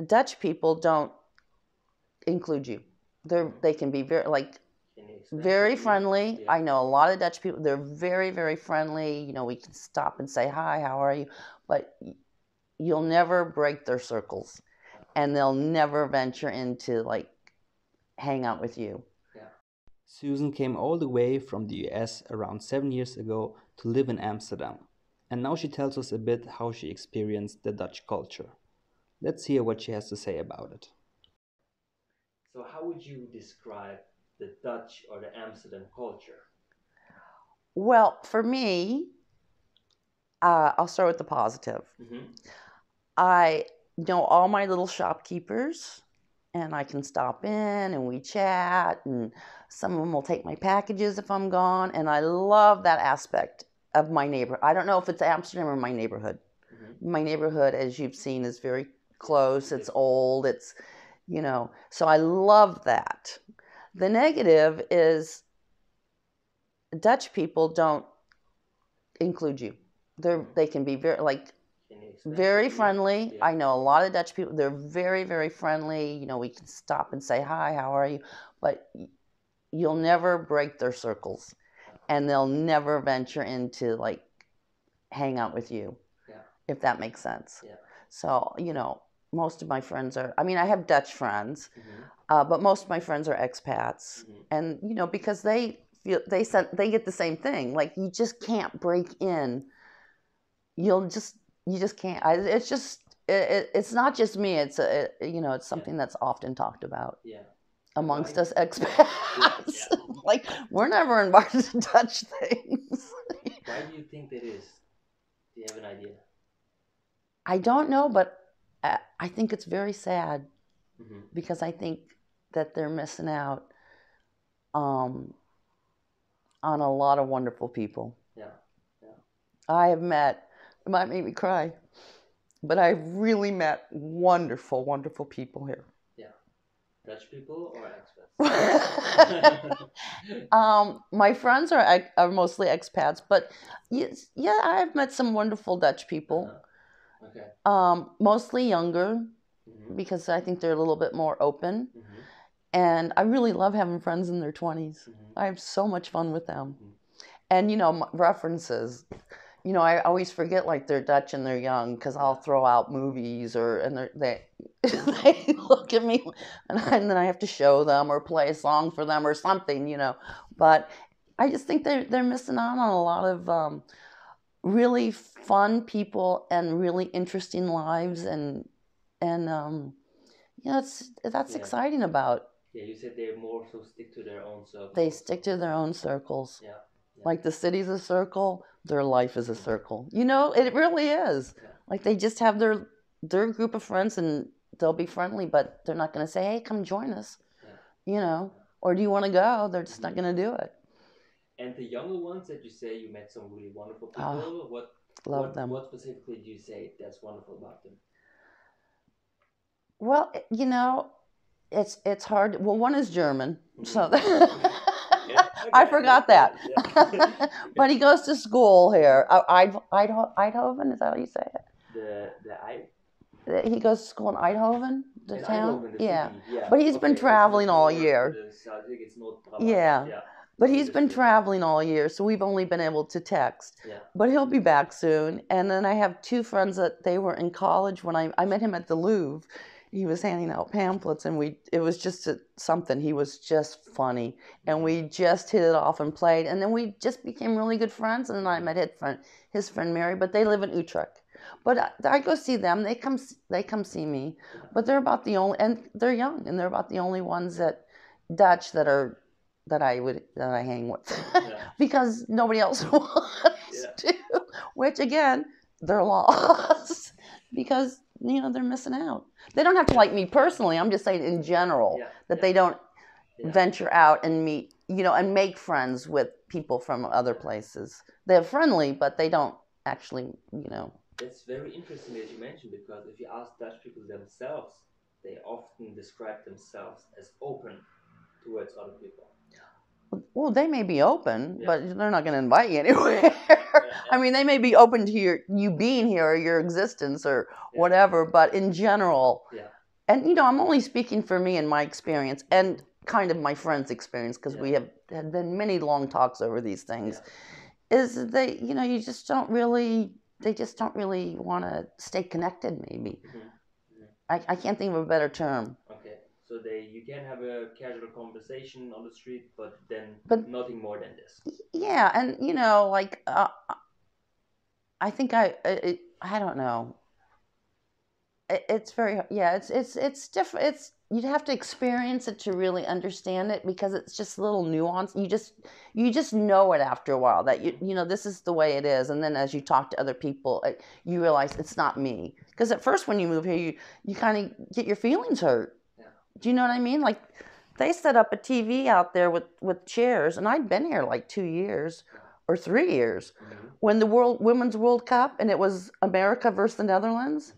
Dutch people don't include you. They can be very friendly. Yeah. I know a lot of Dutch people. They're very, very friendly. We can stop and say hi, how are you? But you'll never break their circles, and they'll never venture into hang out with you. Susan came all the way from the US around 7 years ago to live in Amsterdam, and now she tells us a bit how she experienced the Dutch culture. Let's hear what she has to say about it. So how would you describe the Dutch or the Amsterdam culture? Well, for me, I'll start with the positive. Mm-hmm. I know all my little shopkeepers, and I can stop in and we chat, and some of them will take my packages if I'm gone, and I love that aspect of my neighborhood. I don't know if it's Amsterdam or my neighborhood. Mm-hmm. My neighborhood, as you've seen, is very close. It's old. So I love that. The negative is Dutch people don't include you. They can be very friendly. Yeah. I know a lot of Dutch people. They're very, very friendly. We can stop and say hi, how are you? But you'll never break their circles, and they'll never venture into hang out with you. Yeah. If that makes sense. Yeah. So most of my friends are. I mean, I have Dutch friends, but most of my friends are expats, and because they feel they get the same thing. Like, you just can't break in. You just can't. It's not just me. It's something that's often talked about. Yeah. Amongst us expats. Like, we're never invited to Dutch things. Why do you think that is? Do you have an idea? I don't know, but I think it's very sad, because I think that they're missing out on a lot of wonderful people. Yeah. I have met, it might make me cry, but I've really met wonderful, wonderful people here. Yeah. Dutch people or expats? My friends are mostly expats, but yeah, I've met some wonderful Dutch people. Okay. Mostly younger, because I think they're a little bit more open. And I really love having friends in their 20s. I have so much fun with them. And, references. I always forget they're Dutch and they're young, because I'll throw out movies and they look at me, and then I have to show them or play a song for them or something. But I just think they're missing out on a lot of really fun people and really interesting lives, and that's exciting about. Yeah, you said they more so stick to their own circles. They stick to their own circles. Yeah. Like, the city's a circle, their life is a circle. It really is. Yeah. Like, they just have their group of friends, and they'll be friendly, but they're not going to say, hey, come join us. Yeah. Or do you want to go? They're just not going to do it. And the younger ones that you say you met some really wonderful people, love them. What specifically do you say that's wonderful about them? Well, it's hard. Well, one is German, so I forgot that. Yeah. But he goes to school here. Eindhoven, is that how you say it? He goes to school in Eindhoven, the town. Eindhoven, the yeah. city. Yeah. But he's been traveling all year. Yeah. But he's been traveling all year, so we've only been able to text. Yeah. But he'll be back soon. And then I have two friends that they were in college when I met him at the Louvre. He was handing out pamphlets, and it was just something. He was just funny, and we just hit it off and played, and then we just became really good friends. And then I met his friend Mary, but they live in Utrecht. But I go see them. They come see me, but they're about the only, and they're young, and they're about the only ones Dutch that I hang with, because nobody else wants to. Which, again, they're lost because they're missing out. They don't have to like me personally. I'm just saying in general that they don't venture out and meet, and make friends with people from other places. They're friendly, but they don't actually, It's very interesting that you mentioned, because if you ask Dutch people themselves, they often describe themselves as open towards other people. Well, they may be open, but they're not going to invite you anywhere. I mean, they may be open to you being here or your existence or whatever, but in general, and you know, I'm only speaking for me and my experience and kind of my friends' experience, because we have had been many long talks over these things. Is that they, you know, you just don't really, they just don't really want to stay connected. Maybe I can't think of a better term. Okay, so you can have a casual conversation on the street, but nothing more than this. Yeah, and you know, like I think I don't know. It's very, yeah, it's different. It's, you'd have to experience it to really understand it, because it's just a little nuance. You just know it after a while, that you know, this is the way it is. And then as you talk to other people, you realize it's not me. Because at first when you move here, you kind of get your feelings hurt. Yeah. Do you know what I mean? Like, they set up a TV out there with chairs, and I'd been here like 2 years or 3 years when the Women's World Cup, and it was America versus the Netherlands.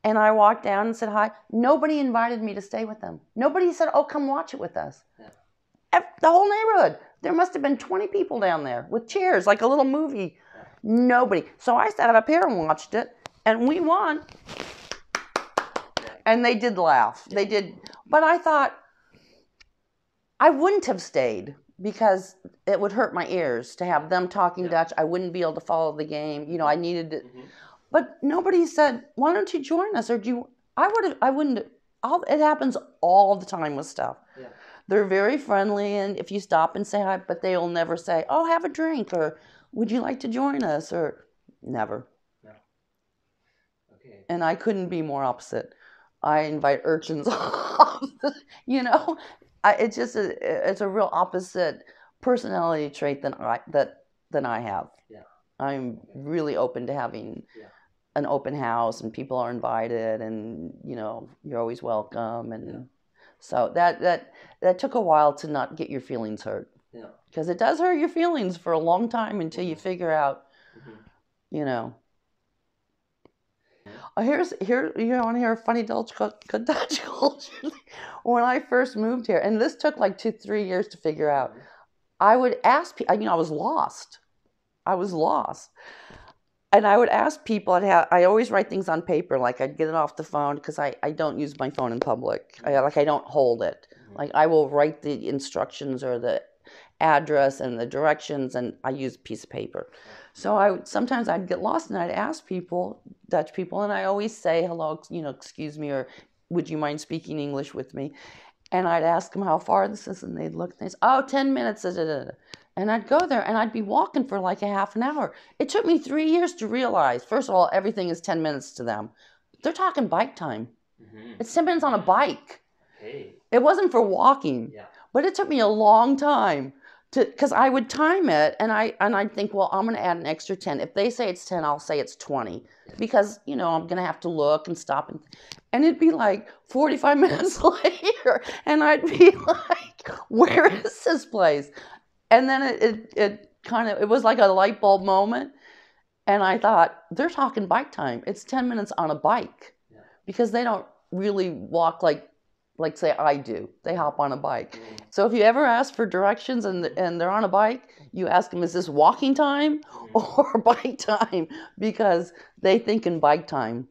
And I walked down and said hi. Nobody invited me to stay with them. Nobody said, oh, come watch it with us. Yeah. The whole neighborhood. There must have been 20 people down there with chairs, like a little movie. Yeah. Nobody. So I sat up here and watched it, and we won. And they did laugh. They did. But I thought, I wouldn't have stayed, because it would hurt my ears to have them talking Dutch. I wouldn't be able to follow the game. You know, I needed it. But nobody said, why don't you join us? Or I wouldn't, it happens all the time with stuff. Yeah. They're very friendly, and if you stop and say hi, but they'll never say, oh, have a drink, or would you like to join us? Or never. No. Okay. And I couldn't be more opposite. I invite urchins off, you know? It's a real opposite personality trait than I have. Yeah. I'm really open to having an open house, and people are invited, and you know, you're always welcome, and so that took a while to not get your feelings hurt, because it does hurt your feelings for a long time until you figure out, you know. Here you want to hear a funny Dutch culture? When I first moved here, and this took like 2-3 years to figure out, I would ask people. You know, I was lost. And I would ask people, I always write things on paper, like I'd get it off the phone, because I don't use my phone in public. I don't hold it. Like, I will write the instructions or the address and the directions, and I use a piece of paper. So sometimes I'd get lost, and I'd ask people, Dutch people, and I always say, hello, you know, excuse me, or would you mind speaking English with me? And I'd ask them how far this is, and they'd look, and they'd say, oh, 10 minutes, And I'd go there, and I'd be walking for like a half an hour. It took me 3 years to realize, first of all, everything is 10 minutes to them. They're talking bike time. It's 10 minutes on a bike. Hey. It wasn't for walking, but it took me a long time, because I would time it, and I'd think, well, I'm going to add an extra 10. If they say it's 10, I'll say it's 20, because, you know, I'm going to have to look and stop, and it'd be like 45 minutes later, and I'd be like, where is this place? And then it was like a light bulb moment, and I thought, they're talking bike time. It's 10 minutes on a bike, because they don't really walk like say I do. They hop on a bike. So if you ever ask for directions and they're on a bike, you ask them, is this walking time or bike time? Because they think in bike time.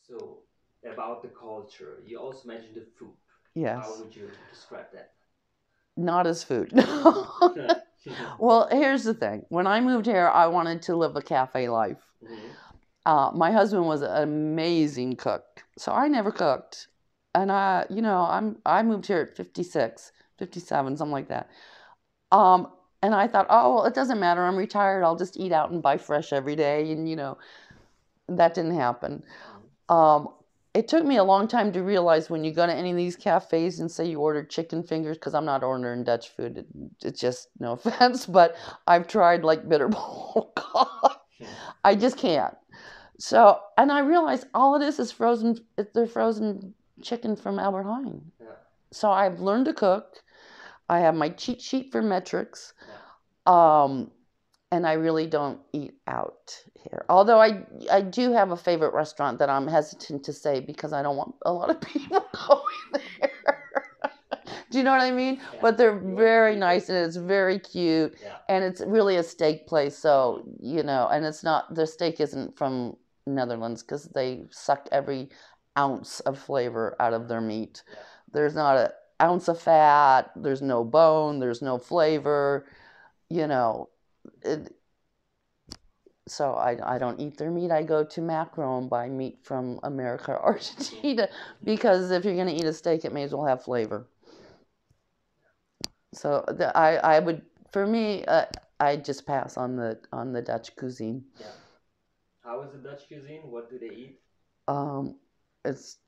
So about the culture, you also mentioned the food. Yes. How would you describe that? Not as food. Well, here's the thing. When I moved here, I wanted to live a cafe life. My husband was an amazing cook, so I never cooked. And I moved here at 56, 57, something like that. And I thought, oh, well, it doesn't matter. I'm retired. I'll just eat out and buy fresh every day. And, you know, that didn't happen. It took me a long time to realize, when you go to any of these cafes and say you ordered chicken fingers, because I'm not ordering Dutch food. It's just, no offense, but I've tried like bitterball. I just can't. So, and I realized all it is frozen. They're frozen chicken from Albert Heijn. So I've learned to cook. I have my cheat sheet for metrics. And I really don't eat out here. Although I do have a favorite restaurant that I'm hesitant to say, because I don't want a lot of people going there. Do you know what I mean? Yeah. But they're very nice, and it's very cute. Yeah. And it's really a steak place. So, you know, and it's not, the steak isn't from Netherlands, because they suck every ounce of flavor out of their meat. Yeah. There's not an ounce of fat. There's no bone. There's no flavor. You know, so I don't eat their meat. I go to Macro and buy meat from America or Argentina because if you're going to eat a steak, it may as well have flavor. So I would, for me, I just pass on the Dutch cuisine. Yeah. How is the Dutch cuisine? What do they eat? It's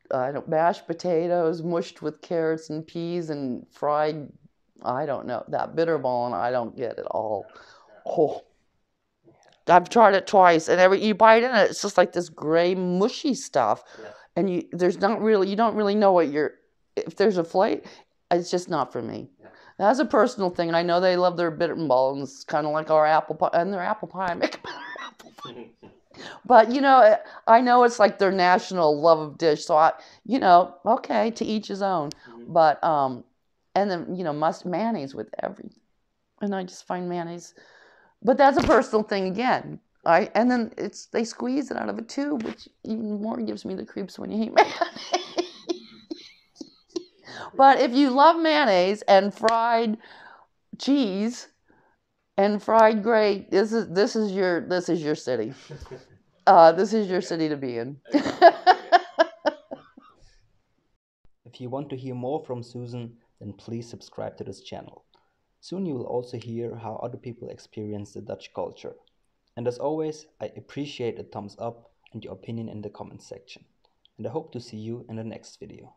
mashed potatoes mushed with carrots and peas and fried. I don't know that bitterball, and I don't get it all. Oh. I've tried it twice, and you bite in it, it's just like this gray, mushy stuff, Yeah. and you don't really know if there's a flavor. It's just not for me. Yeah. That's a personal thing, and I know they love their bitterball, and it's kind of like our apple pie, and their apple pie, I make better apple pie. But I know it's like their national love of dish, so okay, to each his own. Mm-hmm. But and then mayonnaise with everything, and I just find mayonnaise. But that's a personal thing again. And then they squeeze it out of a tube, which even more gives me the creeps when you hate mayonnaise. But if you love mayonnaise and fried cheese and fried gravy, this is your city. This is your city to be in. If you want to hear more from Susan, then please subscribe to this channel. Soon you will also hear how other people experience the Dutch culture. And as always, I appreciate a thumbs up and your opinion in the comments section. And I hope to see you in the next video.